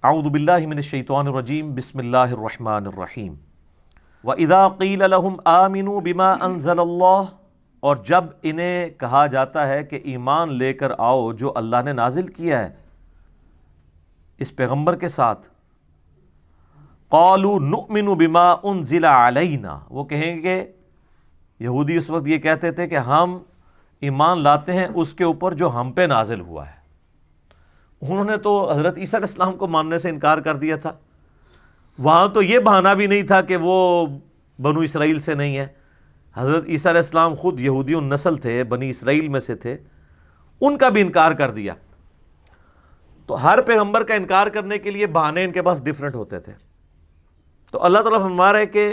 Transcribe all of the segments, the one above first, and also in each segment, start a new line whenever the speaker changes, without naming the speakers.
اعوذ باللہ من الشیطان الرجیم بسم اللہ الرحمن الرحیم وَإِذَا قِيلَ لَهُمْ آمِنُوا بِمَا أَنزَلَ اللَّهُ، اور جب انہیں کہا جاتا ہے کہ ایمان لے کر آؤ جو اللہ نے نازل کیا ہے اس پیغمبر کے ساتھ، قَالُوا نُؤْمِنُ بِمَا أُنزِلَ عَلَيْنَا، وہ کہیں گے، یہودی اس وقت یہ کہتے تھے کہ ہم ایمان لاتے ہیں اس کے اوپر جو ہم پہ نازل ہوا ہے۔ انہوں نے تو حضرت عیسیٰ علیہ السلام کو ماننے سے انکار کر دیا تھا، وہاں تو یہ بہانہ بھی نہیں تھا کہ وہ بنو اسرائیل سے نہیں ہے، حضرت عیسیٰ علیہ السلام خود یہودی النسل تھے، بنی اسرائیل میں سے تھے، ان کا بھی انکار کر دیا۔ تو ہر پیغمبر کا انکار کرنے کے لیے بہانے ان کے پاس ڈیفرنٹ ہوتے تھے۔ تو اللہ تعالیٰ فرما رہا ہے کہ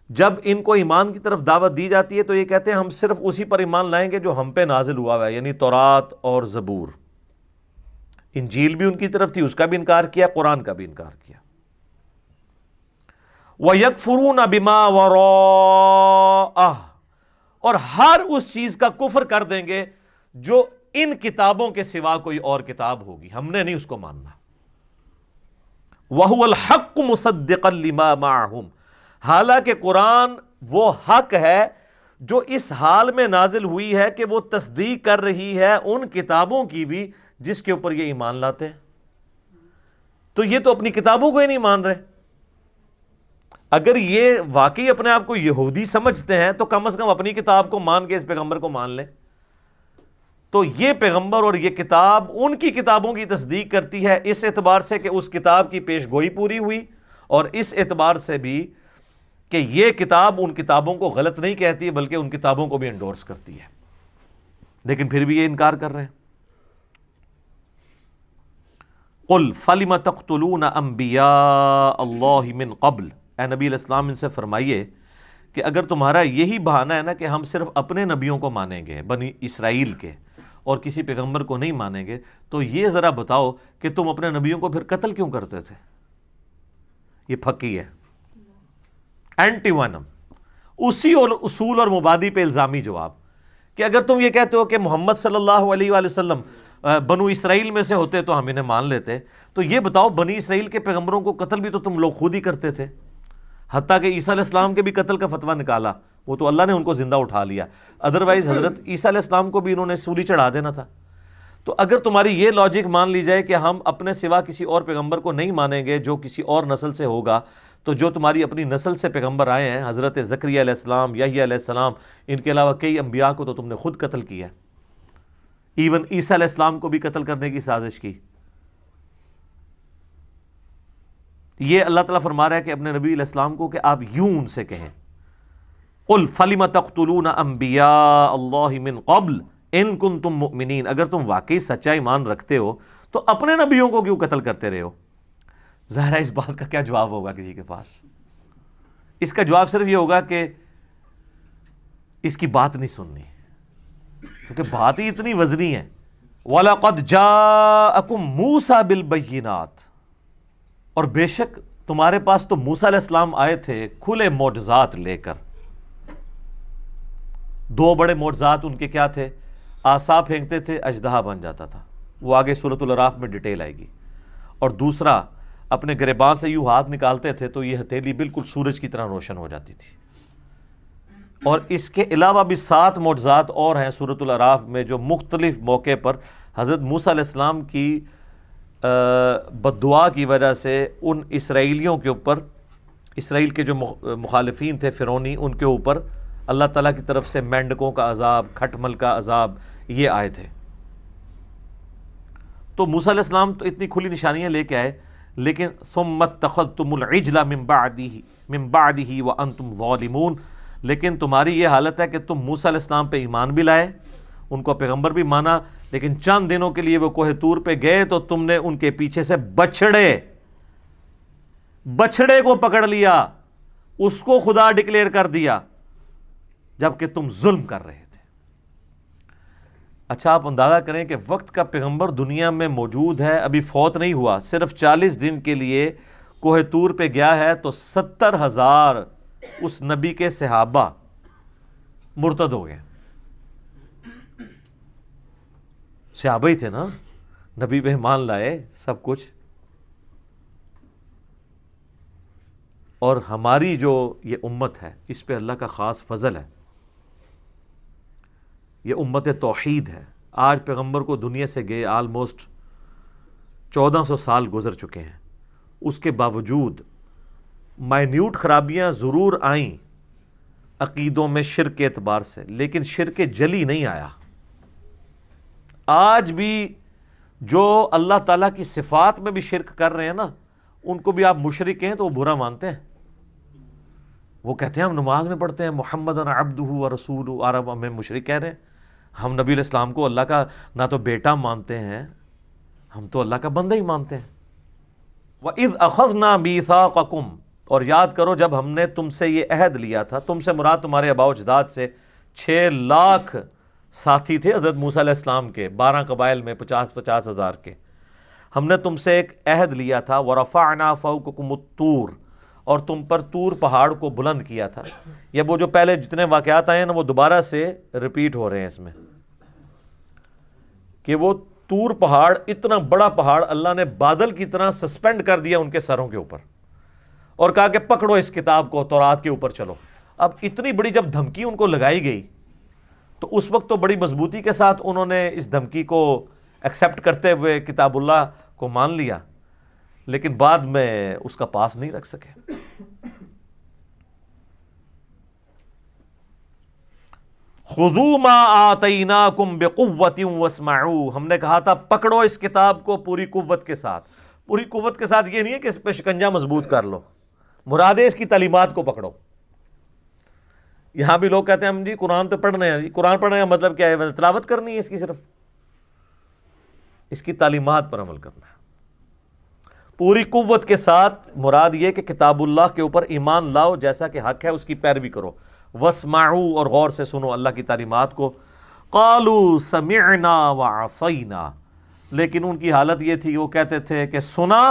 جب ان کو ایمان کی طرف دعوت دی جاتی ہے تو یہ کہتے ہیں ہم صرف اسی پر ایمان لائیں گے جو ہم پہ نازل ہوا ہے، یعنی تورات اور زبور۔ انجیل بھی ان کی طرف تھی، اس کا بھی انکار کیا، قرآن کا بھی انکار کیا۔ وَيَكْفُرُونَ بِمَا وَرَاءَهُ، اور ہر اس چیز کا کفر کر دیں گے جو ان کتابوں کے سوا کوئی اور کتاب ہوگی، ہم نے نہیں اس کو ماننا۔ وَهُوَ الْحَقُّ مُصَدِّقًا لِمَا مَعَهُمْ، حالانکہ قرآن وہ حق ہے جو اس حال میں نازل ہوئی ہے کہ وہ تصدیق کر رہی ہے ان کتابوں کی بھی جس کے اوپر یہ ایمان لاتے ہیں۔ تو یہ تو اپنی کتابوں کو ہی نہیں مان رہے۔ اگر یہ واقعی اپنے آپ کو یہودی سمجھتے ہیں تو کم از کم اپنی کتاب کو مان کے اس پیغمبر کو مان لیں۔ تو یہ پیغمبر اور یہ کتاب ان کی کتابوں کی تصدیق کرتی ہے، اس اعتبار سے کہ اس کتاب کی پیش گوئی پوری ہوئی، اور اس اعتبار سے بھی کہ یہ کتاب ان کتابوں کو غلط نہیں کہتی بلکہ ان کتابوں کو بھی انڈورس کرتی ہے، لیکن پھر بھی یہ انکار کر رہے ہیں۔ قُلْ فَلِمَ تَقْتُلُونَ أَنْبِيَاءَ اللَّهِ مِنْ قَبْلِ، اے نبی علیہ السلام ان سے فرمائیے کہ اگر تمہارا یہی بہانہ ہے نا کہ ہم صرف اپنے نبیوں کو مانیں گے بنی اسرائیل کے اور کسی پیغمبر کو نہیں مانیں گے، تو یہ ذرا بتاؤ کہ تم اپنے نبیوں کو پھر قتل کیوں کرتے تھے؟ یہ پھکی ہے، اینٹی وینم، اسی اور اصول اور مبادی پہ الزامی جواب کہ اگر تم یہ کہتے ہو کہ محمد صلی اللہ علیہ وآلہ وسلم بنو اسرائیل میں سے ہوتے تو ہم انہیں مان لیتے، تو یہ بتاؤ بنی اسرائیل کے پیغمبروں کو قتل بھی تو تم لوگ خود ہی کرتے تھے، حتیٰ کہ عیسیٰ علیہ السلام کے بھی قتل کا فتویٰ نکالا، وہ تو اللہ نے ان کو زندہ اٹھا لیا، ادروائز حضرت عیسیٰ علیہ السلام کو بھی انہوں نے سولی چڑھا دینا تھا۔ تو اگر تمہاری یہ لاجک مان لی جائے کہ ہم اپنے سوا کسی اور پیغمبر کو نہیں مانیں گے جو کسی اور نسل سے ہوگا، تو جو تمہاری اپنی نسل سے پیغمبر آئے ہیں، حضرت زکریا علیہ السلام، یحییٰ علیہ السلام، ان کے علاوہ کئی انبیاء کو تو تم نے خود قتل کیا، ایون عیسیٰ علیہ السلام کو بھی قتل کرنے کی سازش کی۔ یہ اللہ تعالیٰ فرما رہا ہے کہ اپنے نبی علیہ السلام کو کہ آپ یوں ان سے کہیں، قُلْ فَلِمَ تَقْتُلُونَ أَنْبِيَاءَ اللَّهِ مِنْ قَبْلِ إِن كُنْتُمْ مُؤْمِنِينَ، اگر تم واقعی سچا ایمان رکھتے ہو تو اپنے نبیوں کو کیوں قتل کرتے رہے ہو؟ ظاہر ہے اس بات کا کیا جواب ہوگا کسی کے پاس؟ اس کا جواب صرف یہ ہوگا کہ اس کی بات نہیں سننی، کیونکہ بات ہی اتنی وزنی ہے۔ وَلَقَدْ جَاءَكُمْ مُوسَىٰ بِالْبَيِّنَاتِ، اور بے شک تمہارے پاس تو موسیٰ علیہ السلام آئے تھے کھلے معجزات لے کر۔ دو بڑے معجزات ان کے کیا تھے؟ عصا پھینکتے تھے، اژدہا بن جاتا تھا، وہ آگے سورۃ الاعراف میں ڈیٹیل آئے گی، اور دوسرا اپنے گریباں سے یوں ہاتھ نکالتے تھے تو یہ ہتھیلی بالکل سورج کی طرح روشن ہو جاتی تھی۔ اور اس کے علاوہ بھی 7 معجزات اور ہیں سورۃ الاعراف میں جو مختلف موقع پر حضرت موسیٰ علیہ السلام کی بد دعا کی وجہ سے ان اسرائیلیوں کے اوپر، اسرائیل کے جو مخالفین تھے فرعونی، ان کے اوپر اللہ تعالیٰ کی طرف سے مینڈکوں کا عذاب، کھٹمل کا عذاب یہ آئے تھے۔ تو موسیٰ علیہ السلام تو اتنی کھلی نشانیاں لے کے آئے، لیکن ثم اتخذتم العجل من بعدہ وانتم ظالمون، لیکن تمہاری یہ حالت ہے کہ تم موسیٰ علیہ السلام پہ ایمان بھی لائے، ان کو پیغمبر بھی مانا، لیکن چند دنوں کے لیے وہ کوہ طور پہ گئے تو تم نے ان کے پیچھے سے بچھڑے کو پکڑ لیا، اس کو خدا ڈکلیئر کر دیا جبکہ تم ظلم کر رہے تھے۔ اچھا آپ اندازہ کریں کہ وقت کا پیغمبر دنیا میں موجود ہے، ابھی فوت نہیں ہوا، صرف 40 دن کے لیے کوہ طور پہ گیا ہے تو 70,000 اس نبی کے صحابہ مرتد ہو گئے۔ صحابہ ہی تھے نا، نبی پہ ایمان لائے، سب کچھ، اور ہماری جو یہ امت ہے اس پہ اللہ کا خاص فضل ہے، یہ امت توحید ہے۔ آج پیغمبر کو دنیا سے گئے آلموسٹ 1400 سال گزر چکے ہیں، اس کے باوجود مائنیوٹ خرابیاں ضرور آئیں عقیدوں میں شرک کے اعتبار سے، لیکن شرک جلی نہیں آیا۔ آج بھی جو اللہ تعالیٰ کی صفات میں بھی شرک کر رہے ہیں نا، ان کو بھی آپ مشرک ہیں تو وہ برا مانتے ہیں۔ وہ کہتے ہیں ہم نماز میں پڑھتے ہیں محمد عبدہ و رسولہ، اور اب ہمیں مشرک کہہ رہے ہیں۔ ہم نبی علیہ السلام کو اللہ کا نہ تو بیٹا مانتے ہیں، ہم تو اللہ کا بندہ ہی مانتے ہیں۔ وَإِذْ أَخَذْنَا مِيثَاقَكُمْ، اور یاد کرو جب ہم نے تم سے یہ عہد لیا تھا، تم سے مراد تمہارے آباء و اجداد سے 6 لاکھ ساتھی تھے حضرت موسیٰ علیہ السلام کے، 12 قبائل میں 50 ہزار کے۔ ہم نے تم سے ایک عہد لیا تھا، وَرَفَعْنَا فَوْقَكُمُ الطُّورَ، اور تم پر طور پہاڑ کو بلند کیا تھا۔ یہ وہ جو پہلے جتنے واقعات آئے ہیں نا وہ دوبارہ سے ریپیٹ ہو رہے ہیں اس میں، کہ وہ طور پہاڑ، اتنا بڑا پہاڑ اللہ نے بادل کی طرح سسپینڈ کر دیا ان کے سروں کے اوپر، اور کہا کہ پکڑو اس کتاب کو، تورات کے اوپر چلو۔ اب اتنی بڑی جب دھمکی ان کو لگائی گئی تو اس وقت تو بڑی مضبوطی کے ساتھ انہوں نے اس دھمکی کو ایکسیپٹ کرتے ہوئے کتاب اللہ کو مان لیا، لیکن بعد میں اس کا پاس نہیں رکھ سکے۔ خذوا ما آتیناکم بقوۃ واسمعوا، ہم نے کہا تھا پکڑو اس کتاب کو پوری قوت کے ساتھ۔ پوری قوت کے ساتھ یہ نہیں ہے کہ اس پہ شکنجہ مضبوط کر لو، مراد ہے اس کی تعلیمات کو پکڑو۔ یہاں بھی لوگ کہتے ہیں ہم جی قرآن تو پڑھنے ہیں، قرآن پڑھنے کا مطلب کیا ہے؟ تلاوت کرنی ہے اس کی، صرف اس کی تعلیمات پر عمل کرنا ہے پوری قوت کے ساتھ۔ مراد یہ کہ کتاب اللہ کے اوپر ایمان لاؤ، جیسا کہ حق ہے اس کی پیروی کرو۔ واسمعوا، اور غور سے سنو اللہ کی تعلیمات کو۔ قالوا سمعنا وعصینا، لیکن ان کی حالت یہ تھی وہ کہتے تھے کہ سنا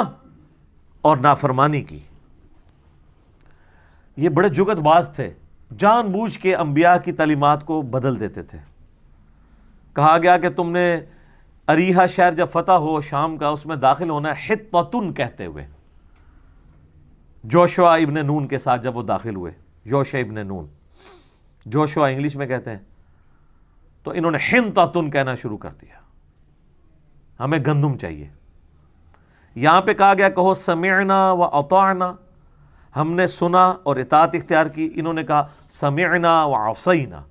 اور نافرمانی کی۔ یہ بڑے جگت باز تھے، جان بوجھ کے انبیاء کی تعلیمات کو بدل دیتے تھے۔ کہا گیا کہ تم نے اریحہ شہر جب فتح ہو شام کا، اس میں داخل ہونا ہے حطۃ کہتے ہوئے، جوشوا ابن نون کے ساتھ جب وہ داخل ہوئے، یوشع ابن نون، جوشوا انگلش میں کہتے ہیں، تو انہوں نے حنطۃ کہنا شروع کر دیا، ہمیں گندم چاہیے۔ یہاں پہ کہا گیا کہو سمعنا واطعنا، ہم نے سنا اور اطاعت اختیار کی۔ انہوں نے کہا سمعنا وعصینا،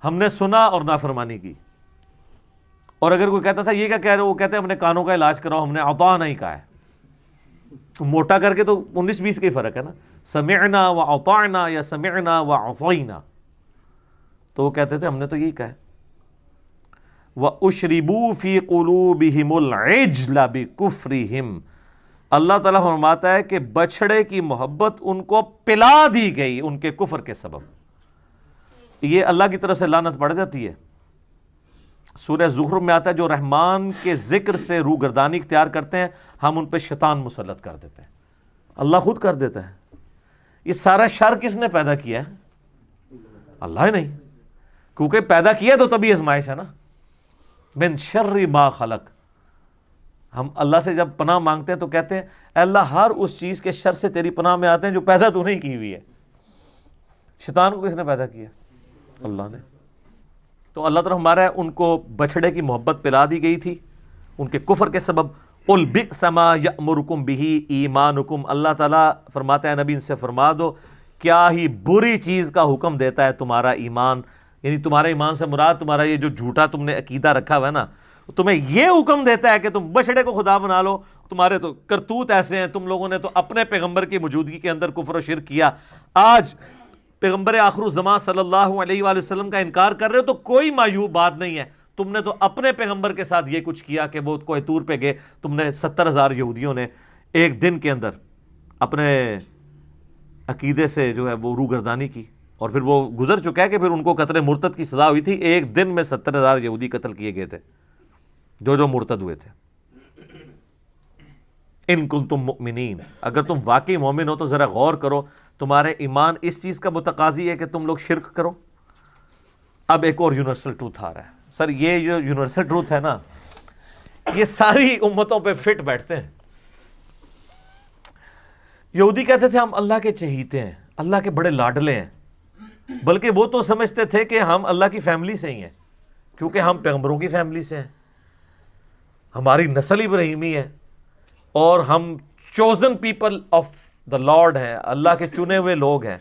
ہم نے سنا اور نافرمانی کی۔ اور اگر کوئی کہتا تھا یہ کیا کہہ رہے ہو، وہ کہتے ہیں ہم نے کانوں کا علاج کراؤ، ہم نے اطعنا ہی کہا ہے۔ موٹا کر کے تو 19-20 کا ہی فرق ہے نا، سمعنا واطعنا یا سمعنا وعصینا، تو وہ کہتے تھے ہم نے تو یہی کہا ہے۔ وَأُشْرِبُوا فِي قُلُوبِهِمُ الْعِجْلَ بِكُفْرِهِمْ، اللہ تعالیٰ فرماتا ہے کہ بچھڑے کی محبت ان کو پلا دی گئی ان کے کفر کے سبب۔ یہ اللہ کی طرف سے لعنت پڑ جاتی ہے۔ سورہ زخرف میں آتا ہے جو رحمان کے ذکر سے روگردانی اختیار کرتے ہیں ہم ان پہ شیطان مسلط کر دیتے ہیں، اللہ خود کر دیتا ہے۔ یہ سارا شر کس نے پیدا کیا ہے؟ اللہ ہی نہیں، کیونکہ پیدا کیا تو تبھی آزمائش ہے نا۔ من شر ما خلق، ہم اللہ سے جب پناہ مانگتے ہیں تو کہتے ہیں اے اللہ ہر اس چیز کے شر سے تیری پناہ میں آتے ہیں جو پیدا تو نہیں کی ہوئی ہے۔ شیطان کو کس نے پیدا کیا؟ اللہ نے۔ تو اللہ تعالیٰ ہمارا ان کو بچھڑے کی محبت پلا دی گئی تھی ان کے کفر کے سبب۔ قل بئس ما یأمرکم بہ ایمانکم، اللہ تعالیٰ فرماتا ہے نبی ان سے فرما دو کیا ہی بری چیز کا حکم دیتا ہے تمہارا ایمان، یعنی تمہارے ایمان سے مراد تمہارا یہ جو جھوٹا تم نے عقیدہ رکھا ہوا ہے نا، تمہیں یہ حکم دیتا ہے کہ تم بچڑے کو خدا بنا لو۔ تمہارے تو کرتوت ایسے ہیں، تم لوگوں نے تو اپنے پیغمبر کی موجودگی کے اندر کفر و شرک کیا۔ آج پیغمبر آخر الزمان صلی اللہ علیہ وآلہ وسلم کا انکار کر رہے ہو تو کوئی معیوب بات نہیں ہے، تم نے تو اپنے پیغمبر کے ساتھ یہ کچھ کیا کہ وہ کوہ طور پہ گئے، تم نے 70,000 یہودیوں نے ایک دن کے اندر اپنے عقیدے سے جو ہے وہ روگردانی کی، اور پھر وہ گزر چکا ہے کہ پھر ان کو قتل مرتد کی سزا ہوئی تھی۔ ایک دن میں 70,000 یہودی قتل کیے گئے تھے جو مرتد ہوئے تھے۔ ان کنتم مؤمنین، اگر تم واقعی مومن ہو تو ذرا غور کرو، تمہارے ایمان اس چیز کا متقاضی ہے کہ تم لوگ شرک کرو؟ اب ایک اور یونیورسل ٹروتھ آ رہا ہے۔ سر یہ جو یونیورسل ٹروتھ ہے نا، یہ ساری امتوں پہ فٹ بیٹھتے ہیں۔ یہودی کہتے تھے ہم اللہ کے چہیتے ہیں، اللہ کے بڑے لاڈلے ہیں، بلکہ وہ تو سمجھتے تھے کہ ہم اللہ کی فیملی سے ہی ہیں، کیونکہ ہم پیغمبروں کی فیملی سے ہیں، ہماری نسل ابراہیمی ہے، اور ہم chosen people of the lord ہیں، اللہ کے چنے ہوئے لوگ ہیں۔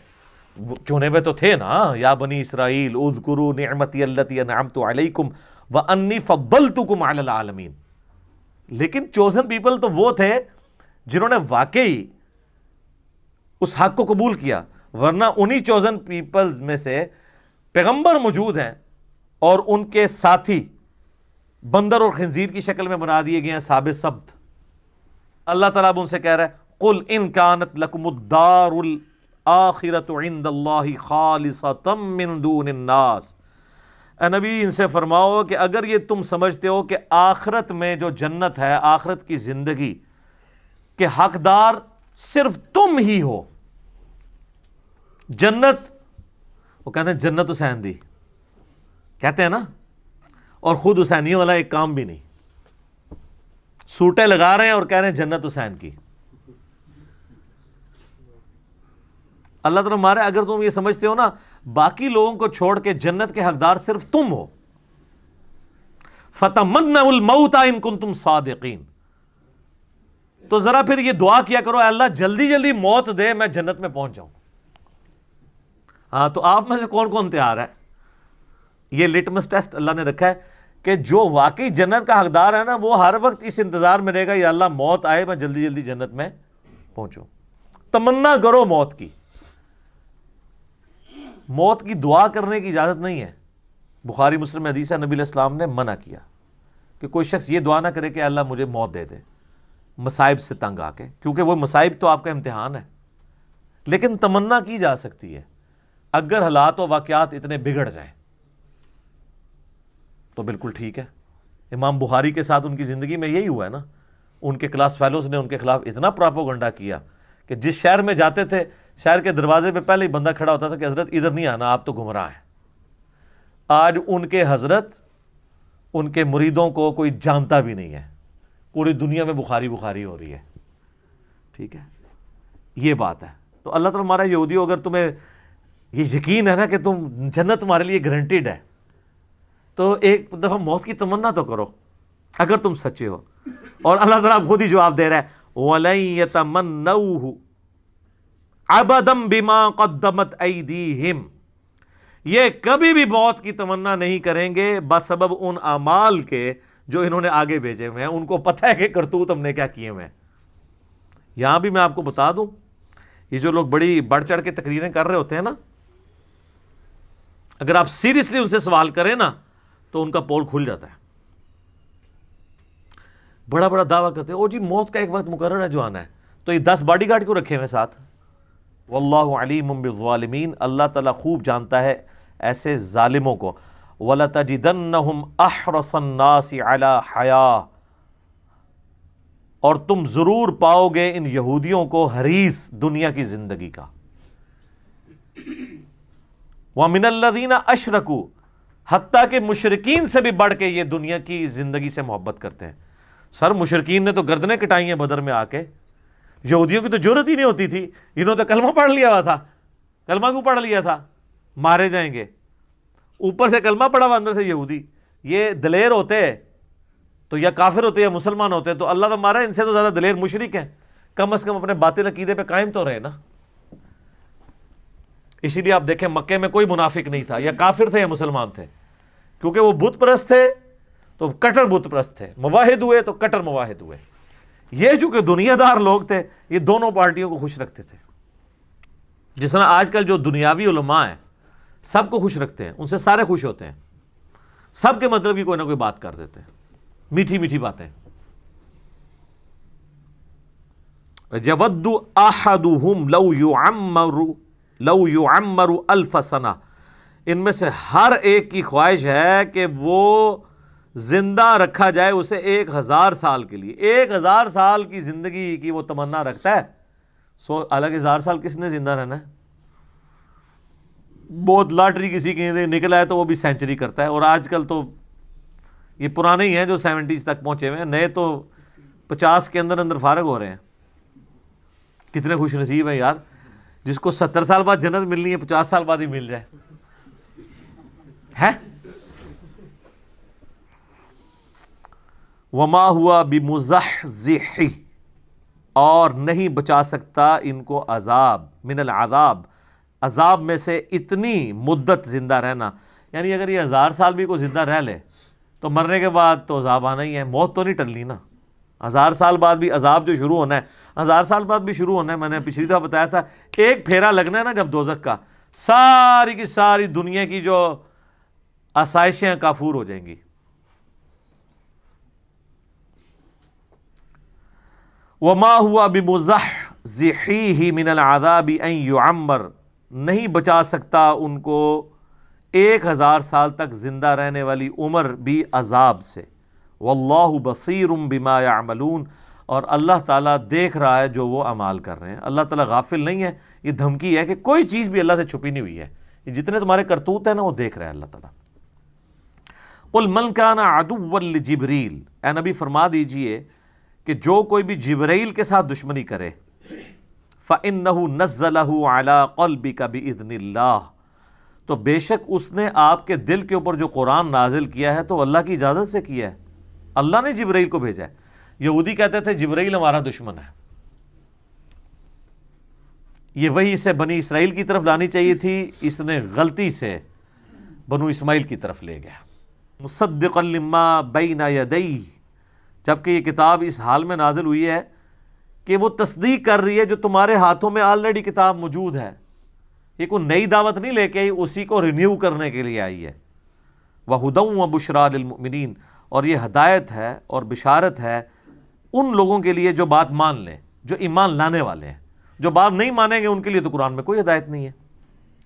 چنے ہوئے تو تھے نا، یا بنی اسرائیل اذکروا نعمتی التی انعمت علیکم وانی فضلتکم علی العالمین۔ لیکن چوزن پیپل تو وہ تھے جنہوں نے واقعی اس حق کو قبول کیا، ورنہ انہی چوزن پیپلز میں سے پیغمبر موجود ہیں اور ان کے ساتھی بندر اور خنزیر کی شکل میں بنا دیے گئے ہیں ثابت ثبت۔ اللہ تعالیٰ اب ان سے کہہ رہا ہے قل ان کانت لکم الدار الآخرۃ عند اللہ خالصۃ من دون الناس، اے نبی ان سے فرماؤ کہ اگر یہ تم سمجھتے ہو کہ آخرت میں جو جنت ہے، آخرت کی زندگی کے حقدار صرف تم ہی ہو، جنت، وہ کہتے ہیں جنت حسین دی، کہتے ہیں نا، اور خود حسینیوں والا ایک کام بھی نہیں، سوٹیں لگا رہے ہیں اور کہہ رہے ہیں جنت حسین کی۔ اللہ تعالیٰ مارے اگر تم یہ سمجھتے ہو نا باقی لوگوں کو چھوڑ کے جنت کے حقدار صرف تم ہو، فَتَمَنَّوُا الْمَوْتَ إِن كُنتُمْ صَادِقِينَ، تو ذرا پھر یہ دعا کیا کرو اے اللہ جلدی جلدی موت دے، میں جنت میں پہنچ جاؤں۔ ہاں تو آپ میں سے کون کون تیار ہے؟ یہ لٹمس ٹیسٹ اللہ نے رکھا ہے کہ جو واقعی جنت کا حقدار ہے نا وہ ہر وقت اس انتظار میں رہے گا یا اللہ موت آئے میں جلدی جلدی جنت میں پہنچوں۔ تمنا کرو موت کی، موت کی دعا کرنے کی اجازت نہیں ہے۔ بخاری مسلم میں حدیث ہے، نبی علیہ السلام نے منع کیا کہ کوئی شخص یہ دعا نہ کرے کہ اللہ مجھے موت دے دے مصائب سے تنگ آ کے، کیونکہ وہ مصائب تو آپ کا امتحان ہے، لیکن تمنا کی جا سکتی ہے اگر حالات و واقعات اتنے بگڑ جائیں تو بالکل ٹھیک ہے۔ امام بخاری کے ساتھ ان کی زندگی میں یہی ہوا ہے نا، ان کے کلاس فیلوز نے ان کے خلاف اتنا پراپوگنڈا کیا کہ جس شہر میں جاتے تھے شہر کے دروازے پہ پہلے ہی بندہ کھڑا ہوتا تھا کہ حضرت ادھر نہیں آنا، آپ تو گمراہ ہیں۔ آج ان کے حضرت ان کے مریدوں کو کوئی جانتا بھی نہیں ہے، پوری دنیا میں بخاری بخاری ہو رہی ہے، ٹھیک ہے، یہ بات ہے۔ تو اللہ تعالیٰ ہمارا یہودیو اگر تمہیں یہ یقین ہے نا کہ تم جنت تمہارے لیے گارنٹیڈ ہے تو ایک دفعہ موت کی تمنا تو کرو اگر تم سچے ہو۔ اور اللہ تعالیٰ خود ہی جواب دے رہا ہے وَلَن يَتَمَنَّوْهُ أَبَدًا بِمَا قَدَّمَتْ أَيْدِيهِمْ، یہ کبھی بھی موت کی تمنا نہیں کریں گے بسبب ان اعمال کے جو انہوں نے آگے بھیجے ہوئے ہیں، ان کو پتہ ہے کہ کرتوت ہم نے کیا کیے ہوئے ہیں۔ یہاں بھی میں آپ کو بتا دوں، یہ جو لوگ بڑی بڑھ چڑھ کے تقریریں کر رہے ہوتے ہیں نا، اگر آپ سیریسلی ان سے سوال کریں نا تو ان کا پول کھل جاتا ہے۔ بڑا بڑا دعویٰ کرتے ہیں او جی موت کا ایک وقت مقرر ہے جو آنا ہے، تو یہ 10 باڈی گارڈ کیوں رکھے ہوئے ساتھ؟ واللہ علیم بالظالمین، اللہ تعالیٰ خوب جانتا ہے ایسے ظالموں کو۔ وَلَتَجِدَنَّهُمْ أَحْرَصَ النَّاسِ عَلَى حَيَاةٍ، اور تم ضرور پاؤ گے ان یہودیوں کو حریص دنیا کی زندگی کا۔ وَمِنَ الَّذِينَ أَشْرَكُوا، حتیٰ کہ مشرکین سے بھی بڑھ کے یہ دنیا کی زندگی سے محبت کرتے ہیں۔ سر مشرکین نے تو گردنیں کٹائی ہیں بدر میں آ کے، یہودیوں کی تو جرت ہی نہیں ہوتی تھی، انہوں نے تو کلمہ پڑھ لیا ہوا تھا، کلمہ کیوں پڑھ لیا تھا؟ مارے جائیں گے، اوپر سے کلمہ پڑھا ہوا اندر سے یہودی۔ یہ دلیر ہوتے تو یا کافر ہوتے یا مسلمان ہوتے تو اللہ تمہارا ان سے تو زیادہ دلیر مشرک ہیں، کم از کم اپنے باطل عقیدے پہ قائم تو رہے نا۔ اسی لیے آپ دیکھیں مکے میں کوئی منافق نہیں تھا، یا کافر تھے یا مسلمان تھے، کیونکہ وہ بت پرست تھے تو کٹر بت پرست تھے، مواحد ہوئے تو کٹر مواحد ہوئے۔ یہ چونکہ دنیا دار لوگ تھے یہ دونوں پارٹیوں کو خوش رکھتے تھے۔ جس طرح آج کل جو دنیاوی علماء ہیں سب کو خوش رکھتے ہیں، ان سے سارے خوش ہوتے ہیں، سب کے مطلب کی کوئی نہ کوئی بات کر دیتے ہیں، میٹھی میٹھی باتیں۔ يَوَدُّ أَحَدُهُمْ لَوْ يُعَمَّرُ أَلْفَ سَنَةٍ، ان میں سے ہر ایک کی خواہش ہے کہ وہ زندہ رکھا جائے اسے 1000 سال کے لیے۔ 1000 سال کی زندگی کی وہ تمنا رکھتا ہے۔ حالانکہ 1000 سال کس نے زندہ رہنا ہے؟ بہت لاٹری کسی کے نکلا ہے تو وہ بھی سینچری کرتا ہے، اور آج کل تو یہ پرانے ہی ہیں جو 70s تک پہنچے ہوئے ہیں، نئے تو 50 کے اندر اندر فارغ ہو رہے ہیں۔ کتنے خوش نصیب ہیں یار جس کو 70 سال بعد جنت ملنی ہے، 50 سال بعد ہی مل جائے ہے۔ وما ہوا بمزحزح، اور نہیں بچا سکتا ان کو عذاب، من العذاب، عذاب میں سے اتنی مدت زندہ رہنا، یعنی اگر یہ 1000 سال بھی کوئی زندہ رہ لے تو مرنے کے بعد تو عذاب آنا ہی ہے، موت تو نہیں ٹلنی نا۔ 1000 سال بعد بھی عذاب جو شروع ہونا ہے، 1000 سال بعد بھی شروع ہونا ہے۔ میں نے پچھلی دفعہ بتایا تھا ایک پھیرا لگنا ہے نا جب دوزخ کا، ساری کی ساری دنیا کی جو آسائشیں کافور ہو جائیں گی۔ وما ہوا بمزحزحہ من العذاب ان یعمر، نہیں بچا سکتا ان کو 1000 سال تک زندہ رہنے والی عمر بھی عذاب سے۔ واللہ بصیر بما یعملون، اور اللہ تعالیٰ دیکھ رہا ہے جو وہ اعمال کر رہے ہیں۔ اللہ تعالیٰ غافل نہیں ہے، یہ دھمکی ہے کہ کوئی چیز بھی اللہ سے چھپی نہیں ہوئی ہے، یہ جتنے تمہارے کرتوت ہیں نا وہ دیکھ رہا ہے اللہ تعالیٰ۔ قل من کان عدوا لجبریل، اے نبی فرما دیجئے کہ جو کوئی بھی جبرائیل کے ساتھ دشمنی کرے، فَإِنَّهُ نَزَّلَهُ عَلَىٰ قَلْبِكَ بِإِذْنِ اللَّهِ، تو بے شک اس نے آپ کے دل کے اوپر جو قرآن نازل کیا ہے تو اللہ کی اجازت سے کیا ہے، اللہ نے جبرائیل کو بھیجا ہے۔ یہودی کہتے تھے جبرائیل ہمارا دشمن ہے، یہ وحی اسے بنی اسرائیل کی طرف لانی چاہیے تھی، اس نے غلطی سے بنو اسماعیل کی طرف لے گیا۔ مصدقا لما بین یدیہ، جبکہ یہ کتاب اس حال میں نازل ہوئی ہے کہ وہ تصدیق کر رہی ہے جو تمہارے ہاتھوں میں آلریڈی کتاب موجود ہے، یہ کوئی نئی دعوت نہیں لے کے آئی، اسی کو رینیو کرنے کے لیے آئی ہے۔ وَهُدًى وَبُشْرَىٰ لِلْمُؤْمِنِينَ، اور یہ ہدایت ہے اور بشارت ہے ان لوگوں کے لیے جو بات مان لیں، جو ایمان لانے والے ہیں۔ جو بات نہیں مانیں گے ان کے لیے تو قرآن میں کوئی ہدایت نہیں ہے۔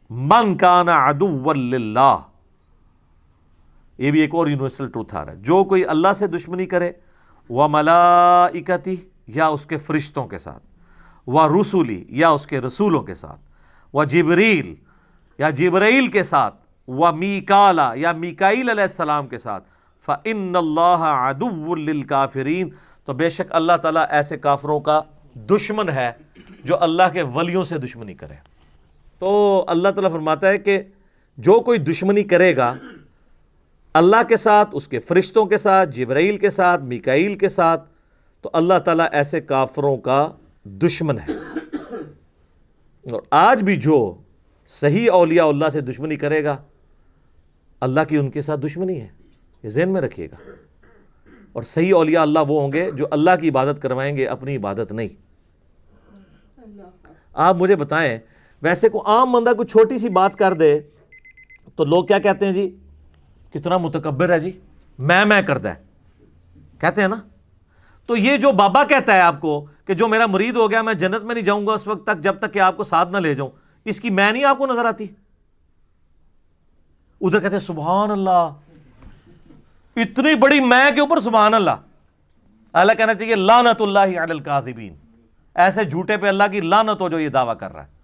مَن كَانَ عَدُوًّا لِلَّهِ، یہ بھی ایک اور یونیورسل ٹروتھ آ رہا ہے، جو کوئی اللہ سے دشمنی کرے، وَمَلَائِكَتِهِ، یا اس کے فرشتوں کے ساتھ، وَرُسُلِهِ، یا اس کے رسولوں کے ساتھ، وَجِبْرِیل، یا جبرائیل کے ساتھ، وَمِیکَالَ، یا میکائیل علیہ السلام کے ساتھ، فَإِنَّ اللَّهَ عَدُوٌّ لِلْكَافِرِينَ، تو بے شک اللہ تعالیٰ ایسے کافروں کا دشمن ہے جو اللہ کے ولیوں سے دشمنی کرے۔ تو اللہ تعالیٰ فرماتا ہے کہ جو کوئی دشمنی کرے گا اللہ کے ساتھ، اس کے فرشتوں کے ساتھ، جبرائیل کے ساتھ، میکائیل کے ساتھ، تو اللہ تعالیٰ ایسے کافروں کا دشمن ہے۔ اور آج بھی جو صحیح اولیاء اللہ سے دشمنی کرے گا اللہ کی ان کے ساتھ دشمنی ہے، یہ ذہن میں رکھیے گا۔ اور صحیح اولیاء اللہ وہ ہوں گے جو اللہ کی عبادت کروائیں گے، اپنی عبادت نہیں۔ آپ مجھے بتائیں، ویسے کوئی عام بندہ کوئی چھوٹی سی بات کر دے تو لوگ کیا کہتے ہیں؟ جی کتنا متکبر ہے، جی میں کرتا ہے، کہتے ہیں نا۔ تو یہ جو بابا کہتا ہے آپ کو کہ جو میرا مرید ہو گیا میں جنت میں نہیں جاؤں گا اس وقت تک جب تک کہ آپ کو ساتھ نہ لے جاؤں، اس کی میں نہیں آپ کو نظر آتی؟ ادھر کہتے ہیں سبحان اللہ، اتنی بڑی میں کے اوپر سبحان اللہ۔ اللہ کہنا چاہیے لعنت اللہ علی الکاذبین، ایسے جھوٹے پہ اللہ کی لعنت ہو جو یہ دعویٰ کر رہا ہے۔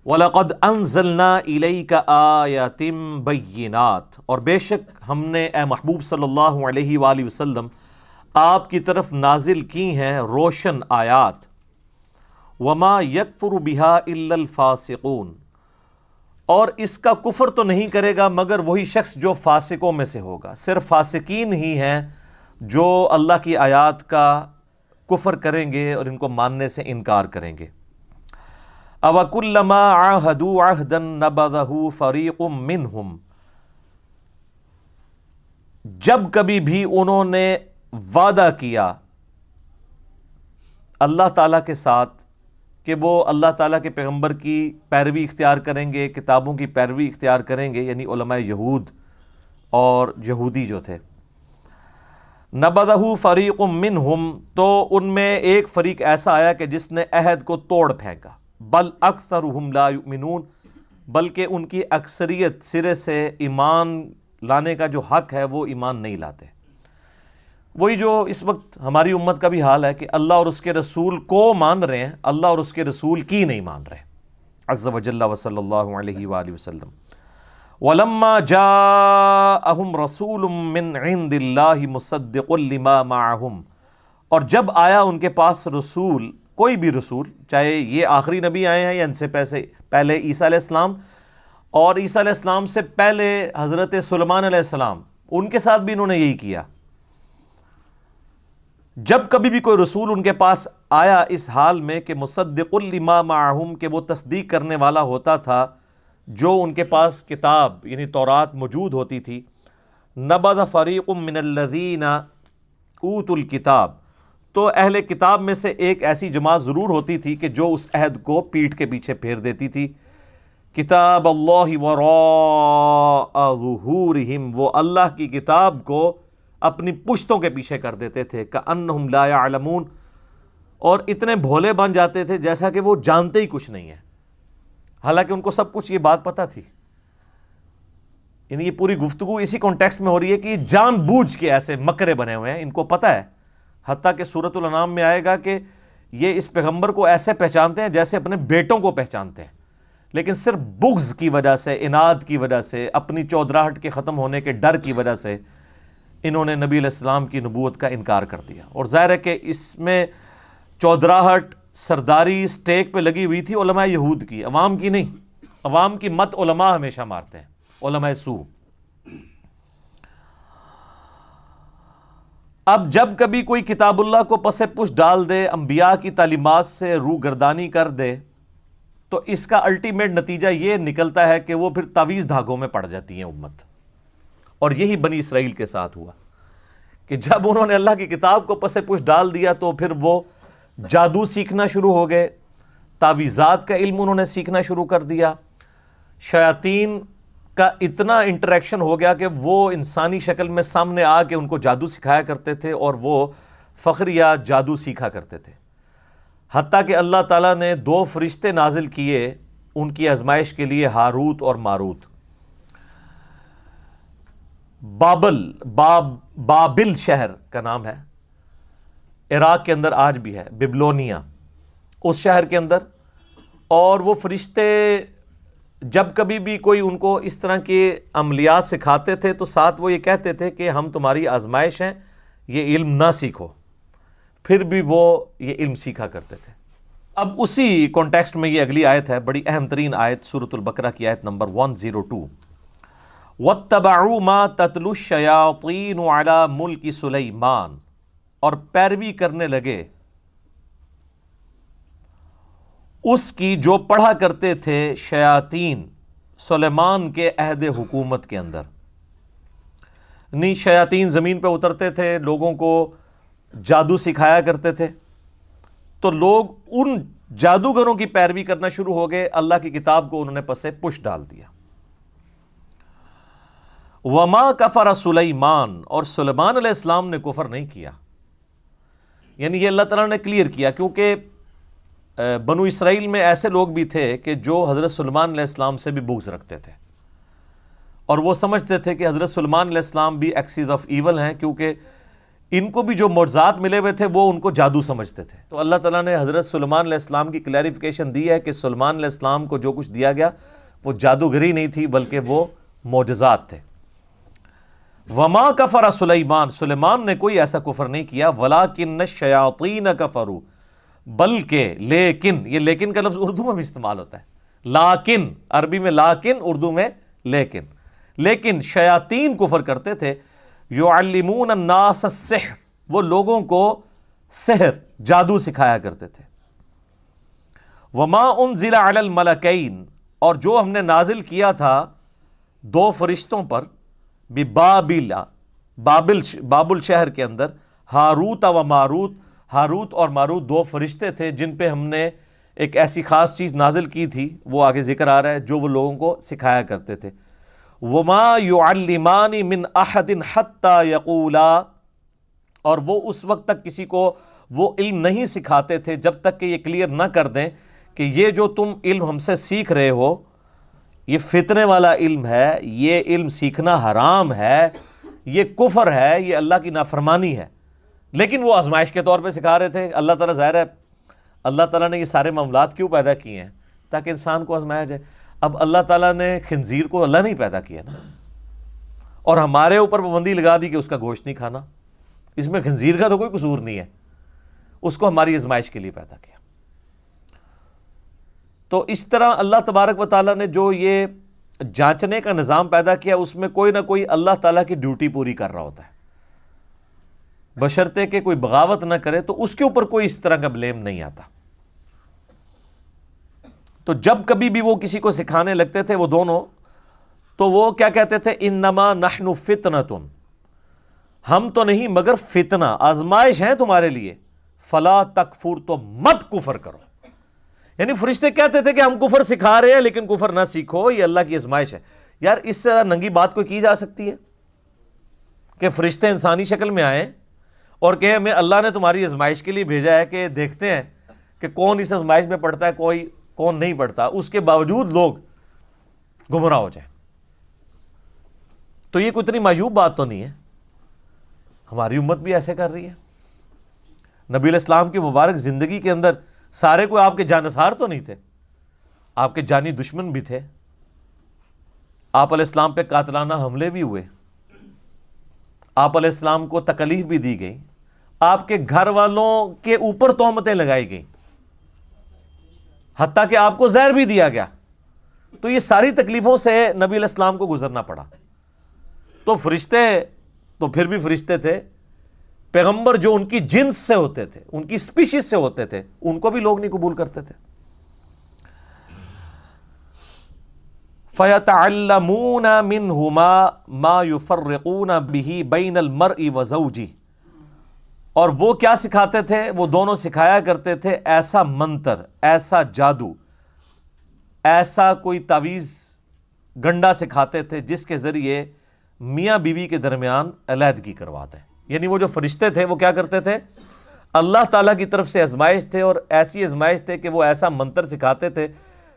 وَلَقَدْ أَنزَلْنَا إِلَيْكَ آيَاتٍ بَيِّنَاتٍ، اور بے شک ہم نے اے محبوب صلی اللہ علیہ وآلہ وسلم آپ کی طرف نازل کی ہیں روشن آیات۔ وَمَا يَكْفُرُ بِهَا إِلَّا الْفَاسِقُونَ، اور اس کا کفر تو نہیں کرے گا مگر وہی شخص جو فاسقوں میں سے ہوگا۔ صرف فاسقین ہی ہیں جو اللہ کی آیات کا کفر کریں گے اور ان کو ماننے سے انکار کریں گے۔ أَوَكُلَّمَا عَاهَدُوا عَهْدًا نَبَذَهُ فَرِيقٌ مِّنْهُمْ، جب کبھی بھی انہوں نے وعدہ کیا اللہ تعالیٰ کے ساتھ کہ وہ اللہ تعالیٰ کے پیغمبر کی پیروی اختیار کریں گے، کتابوں کی پیروی اختیار کریں گے، یعنی علماء یہود اور یہودی جو تھے، نبذہ فریق منہم، تو ان میں ایک فریق ایسا آیا کہ جس نے عہد کو توڑ پھینکا، بل اکثرہم لا یؤمنون، بلکہ ان کی اکثریت سرے سے ایمان لانے کا جو حق ہے وہ ایمان نہیں لاتے۔ وہی جو اس وقت ہماری امت کا بھی حال ہے کہ اللہ اور اس کے رسول کو مان رہے ہیں، اللہ اور اس کے رسول کی نہیں مان رہے۔ عز وجل وصلی اللہ علیہ وآلہ وسلم۔ وَلَمَّا جَاءَهُمْ رَسُولٌ مِّنْ عِنْدِ اللَّهِ مُصَدِّقٌ لِمَا مَعَهُمْ، اور جب آیا ان کے پاس رسول کوئی بھی رسول، چاہے یہ آخری نبی آئے ہیں یا ان سے پہلے عیسیٰ علیہ السلام، اور عیسیٰ علیہ السلام سے پہلے حضرت سلیمان علیہ السلام، ان کے ساتھ بھی انہوں نے یہی کیا۔ جب کبھی بھی کوئی رسول ان کے پاس آیا اس حال میں کہ مصدق لما معہم، کہ وہ تصدیق کرنے والا ہوتا تھا جو ان کے پاس کتاب یعنی تورات موجود ہوتی تھی، نبذ فریق من الذین اوتوا الکتاب، تو اہل کتاب میں سے ایک ایسی جماعت ضرور ہوتی تھی کہ جو اس عہد کو پیٹھ کے پیچھے پھیر دیتی تھی۔ کتاب اللہ وراء ظہورہم، وہ اللہ کی کتاب کو اپنی پشتوں کے پیچھے کر دیتے تھے، کأنہم لا یعلمون، اور اتنے بھولے بن جاتے تھے جیسا کہ وہ جانتے ہی کچھ نہیں ہے، حالانکہ ان کو سب کچھ یہ بات پتہ تھی۔ یعنی یہ پوری گفتگو اسی کانٹیکسٹ میں ہو رہی ہے کہ یہ جان بوجھ کے ایسے مکرے بنے ہوئے ہیں، ان کو پتہ ہے، حتیٰ کہ سورۃ الانعام میں آئے گا کہ یہ اس پیغمبر کو ایسے پہچانتے ہیں جیسے اپنے بیٹوں کو پہچانتے ہیں، لیکن صرف بغض کی وجہ سے، اناد کی وجہ سے، اپنی چودراہٹ کے ختم ہونے کے ڈر کی وجہ سے انہوں نے نبی علیہ السلام کی نبوت کا انکار کر دیا۔ اور ظاہر ہے کہ اس میں چودراہٹ، سرداری سٹیک پہ لگی ہوئی تھی علماء یہود کی، عوام کی نہیں۔ عوام کی مت علماء ہمیشہ مارتے ہیں، علماء سو۔ اب جب کبھی کوئی کتاب اللہ کو پس پش ڈال دے، انبیاء کی تعلیمات سے روگردانی کر دے، تو اس کا الٹیمیٹ نتیجہ یہ نکلتا ہے کہ وہ پھر تعویذ دھاگوں میں پڑ جاتی ہیں امت۔ اور یہی بنی اسرائیل کے ساتھ ہوا کہ جب انہوں نے اللہ کی کتاب کو پس پش ڈال دیا تو پھر وہ جادو سیکھنا شروع ہو گئے، تعویذات کا علم انہوں نے سیکھنا شروع کر دیا، شیاطین کا اتنا انٹریکشن ہو گیا کہ وہ انسانی شکل میں سامنے آ کے ان کو جادو سکھایا کرتے تھے اور وہ فخریہ جادو سیکھا کرتے تھے۔ حتیٰ کہ اللہ تعالیٰ نے 2 فرشتے نازل کیے ان کی آزمائش کے لیے، ہاروت اور ماروت۔ بابل شہر کا نام ہے، عراق کے اندر آج بھی ہے، بیبلونیا، اس شہر کے اندر۔ اور وہ فرشتے جب کبھی بھی کوئی ان کو اس طرح کے عملیات سکھاتے تھے تو ساتھ وہ یہ کہتے تھے کہ ہم تمہاری آزمائش ہیں، یہ علم نہ سیکھو، پھر بھی وہ یہ علم سیکھا کرتے تھے۔ اب اسی کانٹیکسٹ میں یہ اگلی آیت ہے، بڑی اہم ترین آیت، سورۃ البقرہ کی آیت نمبر 102، وَاتَّبَعُوا مَا تَتْلُو الشَّيَاطِينُ عَلَى مُلْكِ سُلَيْمَانَ، اور پیروی کرنے لگے اس کی جو پڑھا کرتے تھے شیاطین سلیمان کے عہد حکومت کے اندر۔ نہیں، شیاطین زمین پہ اترتے تھے، لوگوں کو جادو سکھایا کرتے تھے، تو لوگ ان جادوگروں کی پیروی کرنا شروع ہو گئے، اللہ کی کتاب کو انہوں نے پسے پش ڈال دیا۔ وما کفر سلیمان، اور سلیمان علیہ السلام نے کفر نہیں کیا، یعنی یہ اللہ تعالیٰ نے کلیئر کیا، کیونکہ بنو اسرائیل میں ایسے لوگ بھی تھے کہ جو حضرت سلیمان علیہ السلام سے بھی بغض رکھتے تھے، اور وہ سمجھتے تھے کہ حضرت سلیمان علیہ السلام بھی ایکسیز آف ایول ہیں، کیونکہ ان کو بھی جو معجزات ملے ہوئے تھے وہ ان کو جادو سمجھتے تھے۔ تو اللہ تعالیٰ نے حضرت سلیمان علیہ السلام کی کلیریفیکیشن دی ہے کہ سلیمان علیہ السلام کو جو کچھ دیا گیا وہ جادوگری نہیں تھی بلکہ وہ معجزات تھے۔ وما کفر سلیمان، سلیمان نے کوئی ایسا کفر نہیں کیا، ولکن الشیاطین کفروا، بلکہ لیکن، یہ لیکن کا لفظ اردو میں بھی استعمال ہوتا ہے، لیکن عربی میں لیکن، اردو میں لیکن شیاطین کفر کرتے تھے، یعلمون الناس السحر، وہ لوگوں کو سحر جادو سکھایا کرتے تھے۔ وما انزل علی الملکین، اور جو ہم نے نازل کیا تھا 2 فرشتوں پر، ببابل، بابل شہر کے اندر، ہاروت و ماروت، ہاروت اور ماروت 2 فرشتے تھے جن پہ ہم نے ایک ایسی خاص چیز نازل کی تھی، وہ آگے ذکر آ رہا ہے، جو وہ لوگوں کو سکھایا کرتے تھے۔ وَمَا يُعَلِّمَانِ مِنْ أَحَدٍ حَتَّى يَقُولَا، اور وہ اس وقت تک کسی کو وہ علم نہیں سکھاتے تھے جب تک کہ یہ کلیئر نہ کر دیں کہ یہ جو تم علم ہم سے سیکھ رہے ہو یہ فتنے والا علم ہے، یہ علم سیکھنا حرام ہے، یہ کفر ہے، یہ اللہ کی نافرمانی ہے۔ لیکن وہ آزمائش کے طور پہ سکھا رہے تھے۔ اللہ تعالیٰ، ظاہر ہے اللہ تعالیٰ نے یہ سارے معاملات کیوں پیدا کیے ہیں؟ تاکہ انسان کو آزمایا جائے۔ اب اللہ تعالیٰ نے خنزیر کو اللہ نہیں پیدا کیا نا، اور ہمارے اوپر پابندی لگا دی کہ اس کا گوشت نہیں کھانا، اس میں خنزیر کا تو کوئی قصور نہیں ہے، اس کو ہماری آزمائش کے لیے پیدا کیا۔ تو اس طرح اللہ تبارک و تعالیٰ نے جو یہ جانچنے کا نظام پیدا کیا، اس میں کوئی نہ کوئی اللہ تعالیٰ کی ڈیوٹی پوری کر رہا ہوتا ہے، بشرطے کہ کوئی بغاوت نہ کرے تو اس کے اوپر کوئی اس طرح کا بلیم نہیں آتا۔ تو جب کبھی بھی وہ کسی کو سکھانے لگتے تھے وہ دونوں، تو وہ کیا کہتے تھے؟ انما نحن فتنۃ، ہم تو نہیں مگر فتنہ، آزمائش ہے تمہارے لیے، فلا تکفر، تو مت کفر کرو۔ یعنی فرشتے کہتے تھے کہ ہم کفر سکھا رہے ہیں لیکن کفر نہ سیکھو، یہ اللہ کی آزمائش ہے۔ یار اس سے ننگی بات کوئی کی جا سکتی ہے کہ فرشتے انسانی شکل میں آئیں اور کہ ہمیں اللہ نے تمہاری آزمائش کے لیے بھیجا ہے کہ دیکھتے ہیں کہ کون اس آزمائش میں پڑتا ہے، کوئی کون نہیں پڑتا، اس کے باوجود لوگ گمراہ ہو جائیں؟ تو یہ کوئی اتنی معیوب بات تو نہیں ہے، ہماری امت بھی ایسے کر رہی ہے۔ نبی علیہ السلام کی مبارک زندگی کے اندر سارے کوئی آپ کے جانثار تو نہیں تھے، آپ کے جانی دشمن بھی تھے، آپ علیہ السلام پہ قاتلانہ حملے بھی ہوئے، آپ علیہ السلام کو تکلیف بھی دی گئی، آپ کے گھر والوں کے اوپر تہمتیں لگائی گئیں، حتیٰ کہ آپ کو زہر بھی دیا گیا۔ تو یہ ساری تکلیفوں سے نبی علیہ السلام کو گزرنا پڑا۔ تو فرشتے تو پھر بھی فرشتے تھے، پیغمبر جو ان کی جنس سے ہوتے تھے، ان کی سپیشیز سے ہوتے تھے، ان کو بھی لوگ نہیں قبول کرتے تھے۔ فَيَتَعَلَّمُونَ مِنْهُمَا مَا يُفَرِّقُونَ بِهِ بَيْنَ الْمَرْءِ وَزَوْجِهِ، اور وہ کیا سکھاتے تھے؟ وہ دونوں سکھایا کرتے تھے ایسا منتر، ایسا جادو، ایسا کوئی تعویذ گنڈا سکھاتے تھے جس کے ذریعے میاں بیوی کے درمیان علیحدگی کرواتے ہیں۔ یعنی وہ جو فرشتے تھے وہ کیا کرتے تھے؟ اللہ تعالیٰ کی طرف سے آزمائش تھے، اور ایسی آزمائش تھے کہ وہ ایسا منتر سکھاتے تھے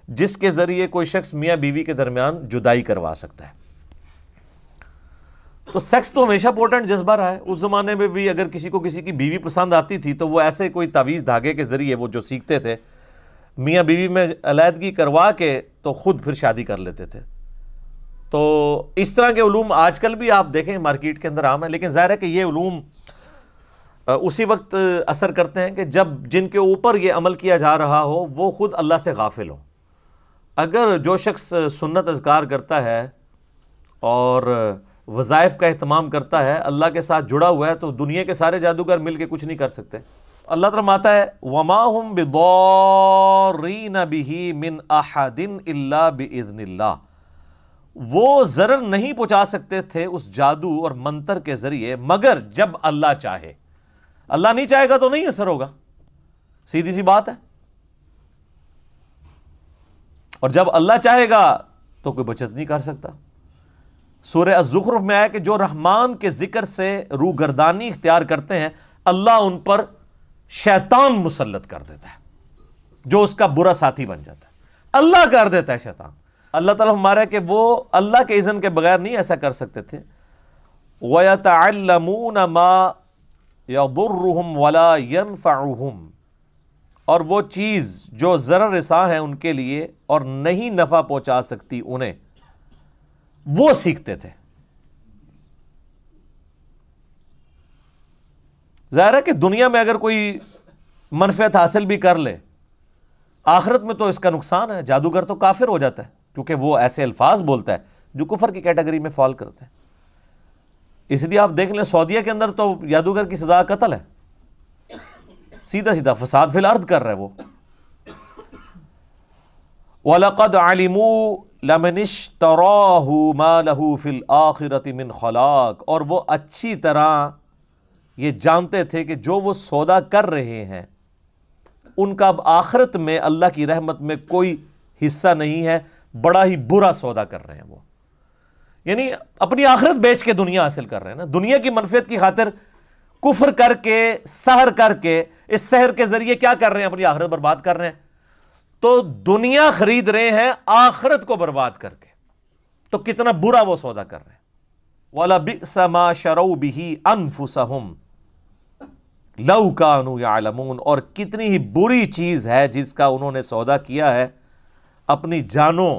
جس کے ذریعے کوئی شخص میاں بیوی کے درمیان جدائی کروا سکتا ہے۔ تو سیکس تو ہمیشہ پوٹنٹ جذبہ رہا ہے، اس زمانے میں بھی اگر کسی کو کسی کی بیوی پسند آتی تھی تو وہ ایسے کوئی تعویذ دھاگے کے ذریعے وہ جو سیکھتے تھے میاں بیوی میں علیحدگی کروا کے تو خود پھر شادی کر لیتے تھے۔ تو اس طرح کے علوم آج کل بھی آپ دیکھیں مارکیٹ کے اندر عام ہے، لیکن ظاہر ہے کہ یہ علوم اسی وقت اثر کرتے ہیں کہ جب جن کے اوپر یہ عمل کیا جا رہا ہو وہ خود اللہ سے غافل ہو۔ اگر جو شخص سنت اذکار کرتا ہے اور وظائف کا اہتمام کرتا ہے، اللہ کے ساتھ جڑا ہوا ہے، تو دنیا کے سارے جادوگر مل کے کچھ نہیں کر سکتے۔ اللہ تعالیٰ فرماتا ہے وَمَا هُمْ بِضَارِّينَ بِهِ مِنْ أَحَدٍ إِلَّا بِإِذْنِ اللَّهِ، وہ ضرر نہیں پہنچا سکتے تھے اس جادو اور منتر کے ذریعے مگر جب اللہ چاہے۔ اللہ نہیں چاہے گا تو نہیں اثر ہوگا، سیدھی سی بات ہے، اور جب اللہ چاہے گا تو کوئی بچت نہیں کر سکتا۔ سورہ الزخرف میں آیا کہ جو رحمان کے ذکر سے روگردانی اختیار کرتے ہیں اللہ ان پر شیطان مسلط کر دیتا ہے جو اس کا برا ساتھی بن جاتا ہے، اللہ کر دیتا ہے شیطان۔ اللہ تعالیٰ ہمارا کہ وہ اللہ کے اذن کے بغیر نہیں ایسا کر سکتے تھے۔ وَيَتَعَلَّمُونَ مَا يَضُرُّهُمْ وَلَا يَنفَعُهُمْ، اور وہ چیز جو ضرر رساں ہے ان کے لیے اور نہیں نفع پہنچا سکتی انہیں، وہ سیکھتے تھے۔ ظاہر ہے کہ دنیا میں اگر کوئی منفعت حاصل بھی کر لے، آخرت میں تو اس کا نقصان ہے۔ جادوگر تو کافر ہو جاتا ہے کیونکہ وہ ایسے الفاظ بولتا ہے جو کفر کی کیٹیگری میں فال کرتے ہیں۔ اس لیے آپ دیکھ لیں سعودیہ کے اندر تو جادوگر کی سزا قتل ہے، سیدھا سیدھا فساد فی الارض کر رہا ہے وہ۔ وَلَقَدْ عَلِمُوا لَمَنِ اشْتَرَاهُ مَا لَهُ فِي الْآخِرَةِ مِنْ خَلَاقٍ، اور وہ اچھی طرح یہ جانتے تھے کہ جو وہ سودا کر رہے ہیں ان کا اب آخرت میں اللہ کی رحمت میں کوئی حصہ نہیں ہے، بڑا ہی برا سودا کر رہے ہیں وہ۔ یعنی اپنی آخرت بیچ کے دنیا حاصل کر رہے ہیں نا، دنیا کی منفعت کی خاطر کفر کر کے، سحر کر کے، اس سحر کے ذریعے کیا کر رہے ہیں؟ اپنی آخرت برباد کر رہے ہیں۔ تو دنیا خرید رہے ہیں آخرت کو برباد کر کے، تو کتنا برا وہ سودا کر رہے ہیں۔ وَلَبِئْسَ مَا شَرَوْا بِهِ أَنفُسَهُمْ لَوْ كَانُوا يَعْلَمُونَ، اور کتنی ہی بری چیز ہے جس کا انہوں نے سودا کیا ہے اپنی جانوں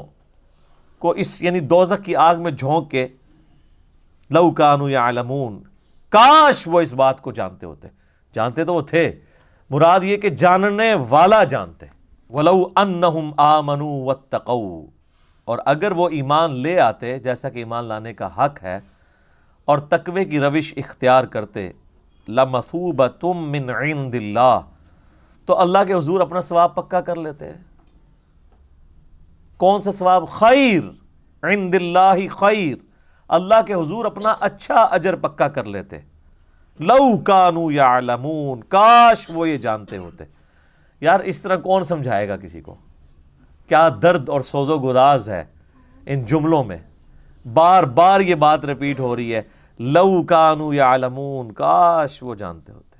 کو، اس یعنی دوزخ کی آگ میں جھونک کے۔ لَوْ كَانُوا يَعْلَمُونَ، کاش وہ اس بات کو جانتے ہوتے۔ جانتے تو وہ تھے، مراد یہ کہ جاننے والا جانتے، وَلَوْ أَنَّهُمْ آمَنُوا وَاتَّقَوْا، اور اگر وہ ایمان لے آتے جیسا کہ ایمان لانے کا حق ہے اور تقوی کی روش اختیار کرتے، لَمَثُوبَةٌ مِّنْ عِندِ اللَّهِ، تو اللہ کے حضور اپنا ثواب پکا کر لیتے۔ کون سا ثواب؟ خیر، عند اللہ خیر، اللہ کے حضور اپنا اچھا اجر پکا کر لیتے۔ لو کانوا یعلمون، کاش وہ یہ جانتے ہوتے۔ یار اس طرح کون سمجھائے گا کسی کو؟ کیا درد اور سوز و گداز ہے ان جملوں میں، بار بار یہ بات ریپیٹ ہو رہی ہے، لو کانوا یعلمون، کاش وہ جانتے ہوتے۔